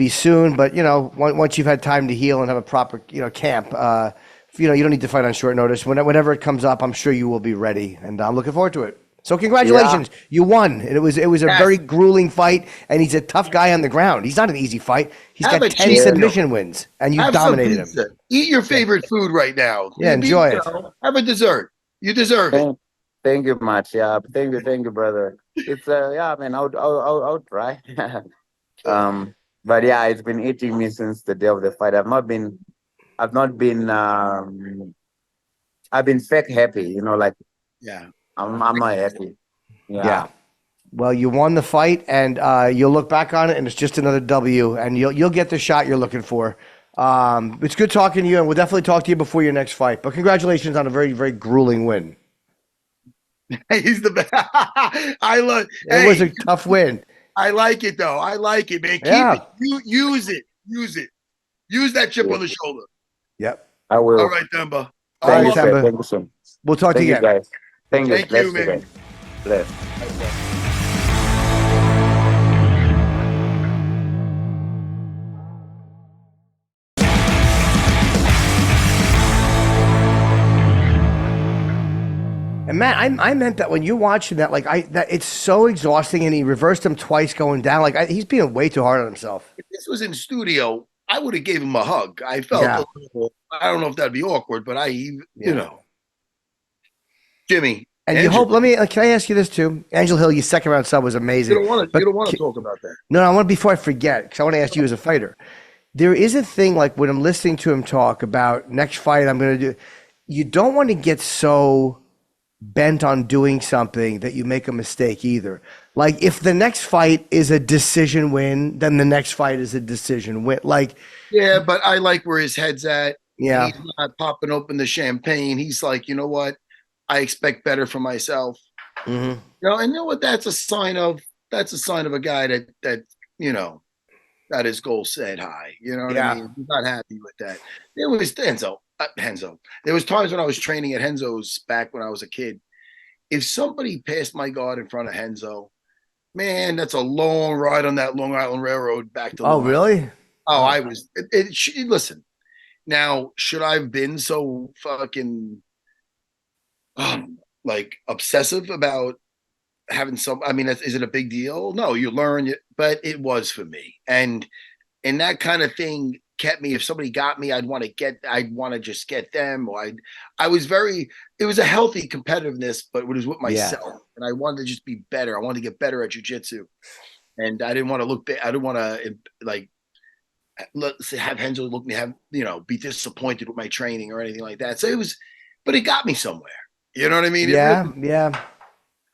soon. But once you've had time to heal and have a proper camp, you don't need to fight on short notice. Whenever it comes up, I'm sure you will be ready, and I'm looking forward to it. So congratulations, you won. And it was a very grueling fight, and he's a tough guy on the ground. He's not an easy fight. He's got 10 submission wins, and you dominated him. Eat your favorite food right now. Yeah, enjoy it. Have a dessert. You deserve it. Thank you much. Yeah, thank you, brother. It's man, I'll try. But yeah, it's been eating me since the day of the fight. I've been fake happy, I'm not happy. Yeah. Well, you won the fight, and you'll look back on it, and it's just another W, and you'll get the shot you're looking for. It's good talking to you, and we'll definitely talk to you before your next fight. But congratulations on a very, very grueling win. He's the best. It was a tough win. I like it, though. I like it, man. Keep it. Use it. Use that chip on the shoulder. Yep. I will. All right, Themba. Thank you, Themba. Thank you, son. We'll talk to you again. Guys. Thank you, man. Bless. And Matt, I meant that when you're watching that, that it's so exhausting, and he reversed him twice going down. He's being way too hard on himself. If this was in studio, I would have gave him a hug. I felt a little, I don't know if that'd be awkward, but Jimmy. And Andrew, you hope. Can I ask you this too? Angel Hill, your second round sub was amazing. You don't want to talk about that. No, I want before I forget, because I want to ask you as a fighter. There is a thing, like when I'm listening to him talk about next fight I'm going to do, you don't want to get so bent on doing something that you make a mistake either. Like if the next fight is a decision win, then the next fight is a decision win. Yeah, but I like where his head's at. Yeah. He's not popping open the champagne. He's like, you know what? I expect better for myself. Mm-hmm. And you know what? That's a sign of a guy that got his goal set high. You know what I mean? He's not happy with that. It was Henzo. There was times when I was training at Henzo's back when I was a kid. If somebody passed my guard in front of Henzo, man, that's a long ride on that Long Island Railroad back to. Oh, really? Oh, I was. Listen, now should I have been so fucking obsessive about having some? I mean, is it a big deal? No, you learn it, but it was for me, and that kind of thing kept me. If somebody got me, I'd want to just get them, or it was a healthy competitiveness, but it was with myself, and I wanted to just be better. I wanted to get better at jiu-jitsu, and I didn't want to look bad. I didn't want to let's say have Henzo look me be disappointed with my training or anything like that. So but it got me somewhere. You know what I mean? Yeah.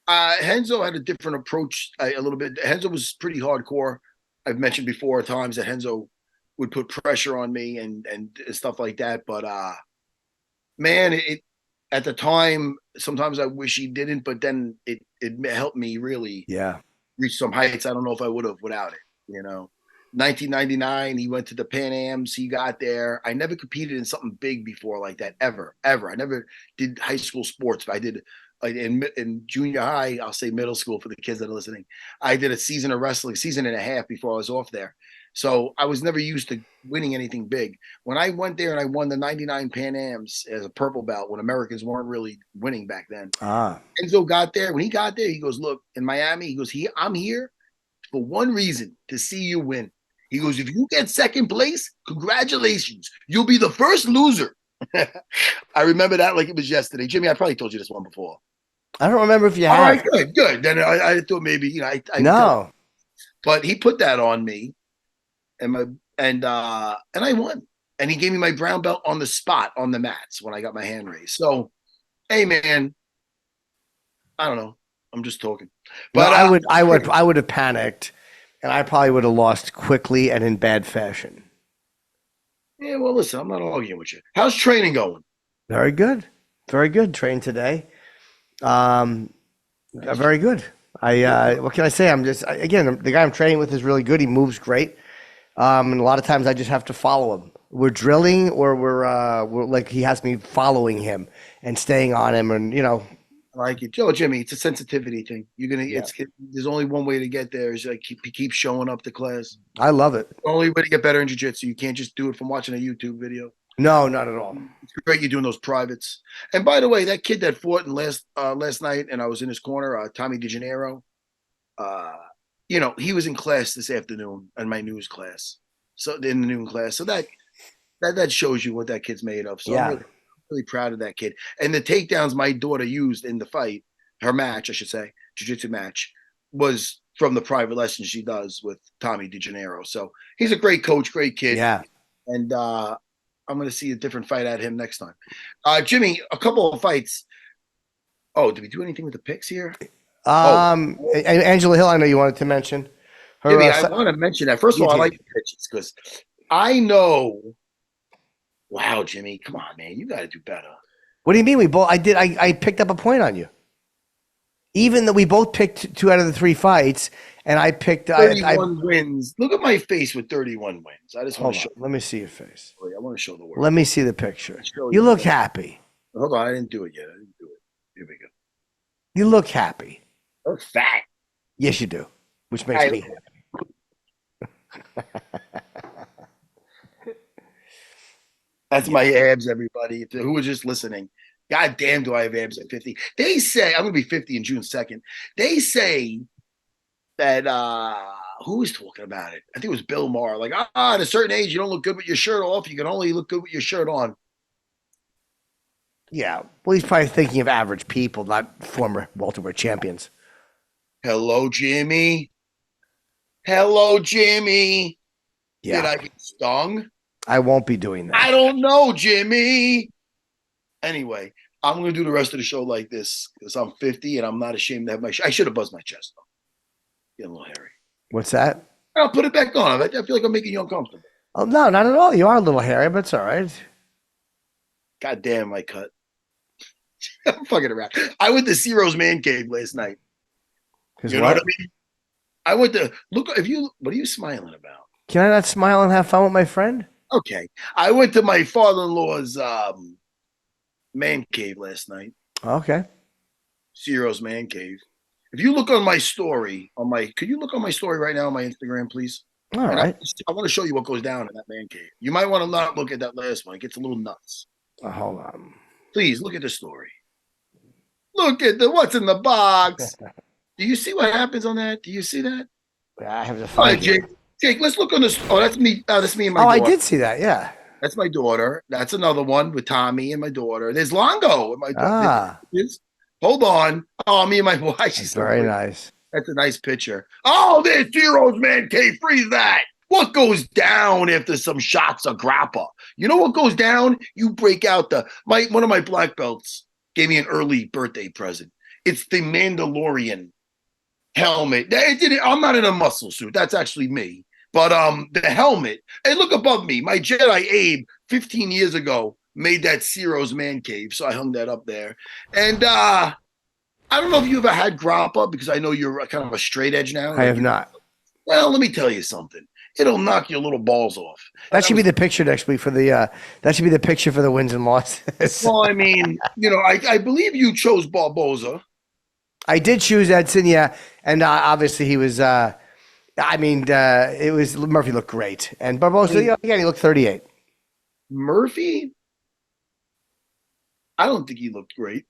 Henzo had a different approach a little bit. Henzo was pretty hardcore. I've mentioned before times that Henzo would put pressure on me and stuff like that. But man, it at the time, sometimes I wish he didn't, but then it helped me really reach some heights I don't know if I would have without it. 1999, he went to the Pan Ams. He got there. I never competed in something big before like that, ever. I never did high school sports, but I did in junior high, I'll say middle school for the kids that are listening. I did a season of wrestling, season and a half before I was off there. So I was never used to winning anything big. When I went there and I won the 99 Pan Ams as a purple belt when Americans weren't really winning back then. Enzo got there. When he got there, he goes, look, in Miami, he goes, I'm here for one reason, to see you win. He goes, if you get second place, congratulations. You'll be the first loser. I remember that like it was yesterday. Jimmy, I probably told you this one before. I don't remember if you have. All right, good. Then I thought maybe, no. But he put that on me. And I won. And he gave me my brown belt on the spot on the mats when I got my hand raised. So, hey man, I don't know. I'm just talking. But no, I would have panicked, and I probably would have lost quickly and in bad fashion. Yeah, well, listen, I'm not arguing with you. How's training going? Very good. Very good. Trained today. Very good. What can I say? Again, the guy I'm training with is really good. He moves great. And a lot of times I just have to follow him. We're drilling, or we're like he has me following him and staying on him, and I like it, Jimmy. It's a sensitivity thing. There's only one way to get there is like keep showing up to class. I love it. The only way to get better in jiu-jitsu. You can't just do it from watching a YouTube video. No, not at all. It's great you're doing those privates. And by the way, that kid that fought last night, and I was in his corner, Tommy DeGennaro. He was in class this afternoon in my news class. So in the noon class. So that shows you what that kid's made of. So yeah. I'm really proud of that kid. And the takedowns my daughter used in the fight, her match, I should say, jiu-jitsu match, was from the private lessons she does with Tommy DeGennaro. So he's a great coach, great kid. Yeah. And I'm going to see a different fight at him next time. Jimmy, a couple of fights. Oh, did we do anything with the picks here? Angela Hill, I know you wanted to mention. Jimmy, I want to mention that. First of all, I like the pitches because I know. Wow, Jimmy, come on, man, you got to do better. What do you mean? I picked up a point on you. Even though we both picked 2 out of the 3 fights, and I picked 31 wins. Look at my face with 31 wins. I just want to show. Let me see your face. I want to show the world. Let me see the picture. You look happy. Hold on, I didn't do it yet. Here we go. You look happy. Look fat. Yes, you do, which makes me happy. That's my abs, everybody. Who was just listening, God damn, do I have abs at 50? They say I'm going to be 50 in June 2nd. They say that who was talking about it? I think it was Bill Maher. Like, at a certain age, you don't look good with your shirt off. You can only look good with your shirt on. Yeah, well, he's probably thinking of average people, not former welterweight champions. Hello, Jimmy. Hello, Jimmy. Yeah. Did I get stung? I won't be doing that. I don't know, Jimmy. Anyway, I'm going to do the rest of the show like this because I'm 50 and I'm not ashamed to have I should have buzzed my chest, though. Getting a little hairy. What's that? I'll put it back on. I feel like I'm making you uncomfortable. Oh, no, not at all. You are a little hairy, but it's all right. God damn, my cut. I'm fucking around. I went to Ciro's Man Cave last night. You know what I mean? I went to look. What are you smiling about? Can I not smile and have fun with my friend? Okay, I went to my father-in-law's man cave last night. Okay, Ciro's Man Cave. If you look on my story, could you look on my story right now on my Instagram, please? All right. I want to show you what goes down in that man cave. You might want to not look at that last one. It gets a little nuts. Hold on. Please look at the story. Look at what's in the box. Do you see what happens on that? Do you see that? Yeah, I have to find it. Jake, let's look on this. Oh, that's me. That's me and my daughter. I did see that. Yeah. That's my daughter. That's another one with Tommy and my daughter. There's Longo and my daughter. Hold on. Oh, me and my wife. She's very nice. That's a nice picture. Oh, there's Ciro's Man Cave. Freeze that. What goes down after some shots of grappa? You know what goes down? You break out one of my black belts gave me an early birthday present. It's the Mandalorian helmet. I'm not in a muscle suit. That's actually me. But the helmet. Hey, look above me. My Jedi Abe 15 years ago made that Ciro's man cave, so I hung that up there. And I don't know if you ever had grappa, because I know you're kind of a straight edge now. I have not. Well, let me tell you something. It'll knock your little balls off. That should be the picture next week for the. That should be the picture for the wins and losses. Well, I mean, I believe you chose Barboza. I did choose Edson, yeah, and obviously he was. It was Murphy looked great, and Barboza, again, he looked 38. Murphy, I don't think he looked great.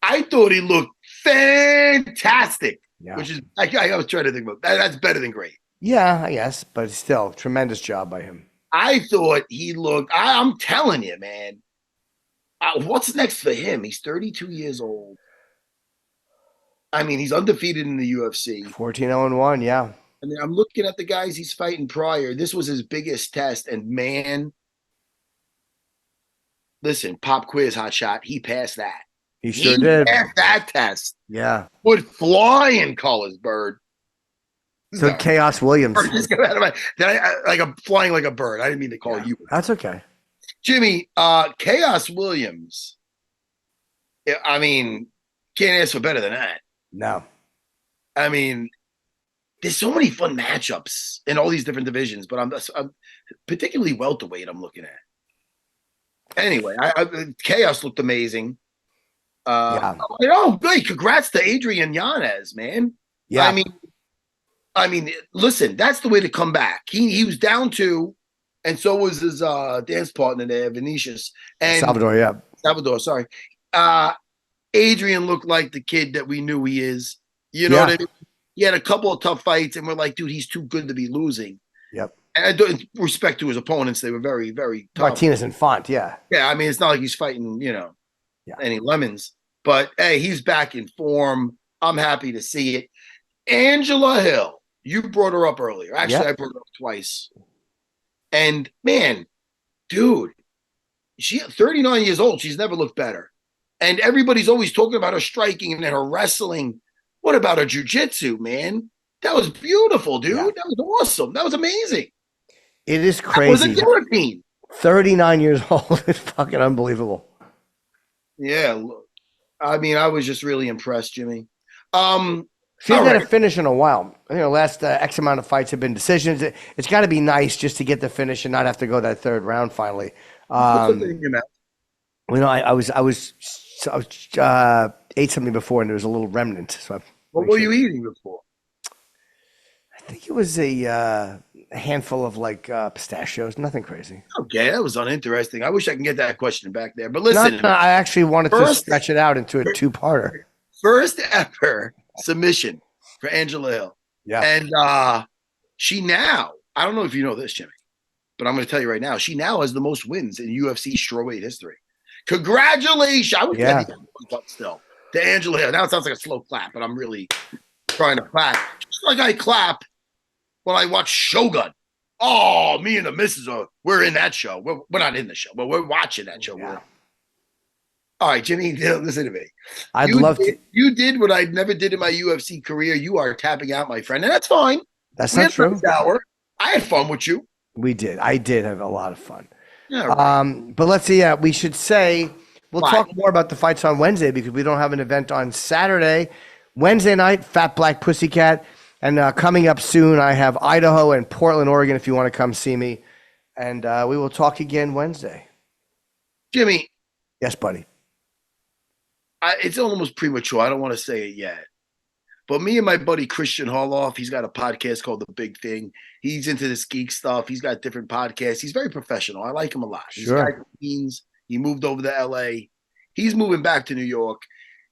I thought he looked fantastic. Yeah. Which is, I was trying to think about that. That's better than great. Yeah, I guess, but still, tremendous job by him. I thought he looked. I'm telling you, man. What's next for him? He's 32 years old. I mean, he's undefeated in the UFC. 14-0-1, yeah. I mean, I'm looking at the guys he's fighting prior. This was his biggest test, and man, listen, pop quiz, hot shot. He passed that. He sure did. Passed that test. Yeah. Would fly in colors, bird. So Chaos Williams. Just get out of I'm flying like a bird. I didn't mean to call you. That's okay. Jimmy, Chaos Williams. I mean, can't ask for better than that. No. I mean, there's so many fun matchups in all these different divisions, but I'm particularly welterweight I'm looking at. Anyway, Chaos looked amazing. Great. Congrats to Adrian Yanez, man. Yeah. I mean, listen, that's the way to come back. He was down 2, and so was his dance partner there, Vinicius. And Salvador, sorry. Adrian looked like the kid that we knew he is. You know what I mean? He had a couple of tough fights, and we're like, dude, he's too good to be losing. Yep. And respect to his opponents, they were very, very tough. Martinez and Font, yeah. Yeah, I mean, it's not like he's fighting, any lemons. But, hey, he's back in form. I'm happy to see it. Angela Hill, you brought her up earlier. Actually, I brought her up twice. And, man, dude, she's 39 years old. She's never looked better. And everybody's always talking about her striking and her wrestling. What about her jiu-jitsu, man? That was beautiful, dude. Yeah. That was awesome. That was amazing. It is crazy. That was a guillotine. 39 years old. It's fucking unbelievable. Yeah. I mean, I was just really impressed, Jimmy. She hasn't had a finish in a while. Last X amount of fights have been decisions. It's got to be nice just to get the finish and not have to go that third round finally. I ate something before and there was a little remnant. So what were you eating before? I think it was a handful of pistachios. Nothing crazy. Okay, that was uninteresting. I wish I can get that question back there. But listen, I actually wanted to stretch it out into a 2-parter. First ever submission for Angela Hill. Yeah. And she now, I don't know if you know this, Jimmy, but I'm going to tell you right now, she now has the most wins in UFC strawweight history. Congratulations. I was getting up still to Angela Hill. Now it sounds like a slow clap, but I'm really trying to clap. Just like I clap when I watch Shogun. Oh, me and the missus we're in that show. We're not in the show, but we're watching that show. Yeah. All right, Jimmy, listen to me. I'd love to. You did what I never did in my UFC career. You are tapping out, my friend, and that's fine. That's not true. I had fun with you. We did. I did have a lot of fun. Yeah, right. But let's see. We should say we'll talk more about the fights on Wednesday because we don't have an event on Saturday. Wednesday night, Fat Black Pussycat. And coming up soon, I have Idaho and Portland, Oregon, if you want to come see me. And we will talk again Wednesday. Jimmy. Yes, buddy. It's almost premature. I don't want to say it yet. But me and my buddy Christian Harloff, he's got a podcast called The Big Thing. He's into this geek stuff. He's got different podcasts. He's very professional. I like him a lot. Sure. He moved over to L.A. He's moving back to New York.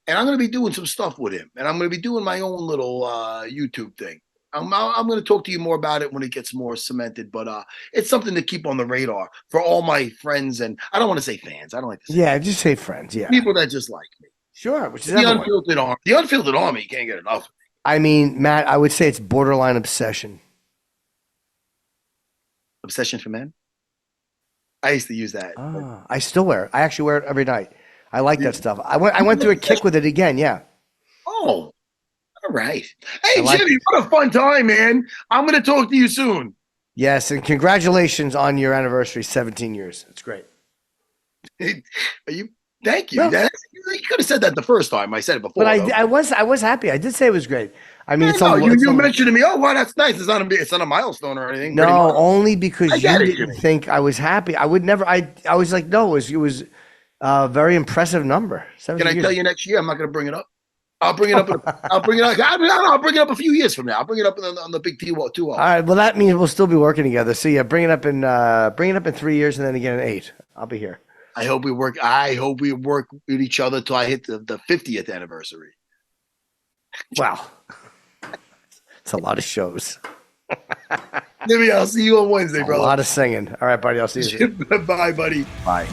And I'm going to be doing some stuff with him. And I'm going to be doing my own little YouTube thing. I'm going to talk to you more about it when it gets more cemented. But it's something to keep on the radar for all my friends. And I don't want to say fans. I don't like to say fans. Just say friends. Yeah. People that just like me. Sure. Which is the Unfiltered Army. The Unfiltered Army can't get enough of me. I mean, Matt, I would say it's borderline obsession. Obsession for Men. I used to use that. I still wear it. I actually wear it every night. I like that stuff. I went through a kick with it again. Yeah. Oh, all right. Hey, like Jimmy, what a fun time, man. I'm going to talk to you soon. Yes, and congratulations on your anniversary, 17 years. It's great. Are you? Thank you. No. You could have said that the first time. I said it before. But I was happy. I did say it was great. I mean, you mentioned to me, oh, wow, that's nice. It's not a milestone or anything. No, only because you didn't think I was happy. I would never. I was like, no, it was a very impressive number. Can I tell you next year? I'm not going to bring it up. I'll bring it up. I'll bring it up. I'll bring it up a few years from now. I'll bring it up on the big T2. All right. Well, that means we'll still be working together. So yeah, bring it up in 3 years, and then again in 8. I'll be here. I hope we work with each other till I hit the 50th anniversary. Wow, it's a lot of shows. Jimmy, I'll see you on Wednesday, bro. A lot of singing. All right, buddy. I'll see you soon. Bye, buddy. Bye.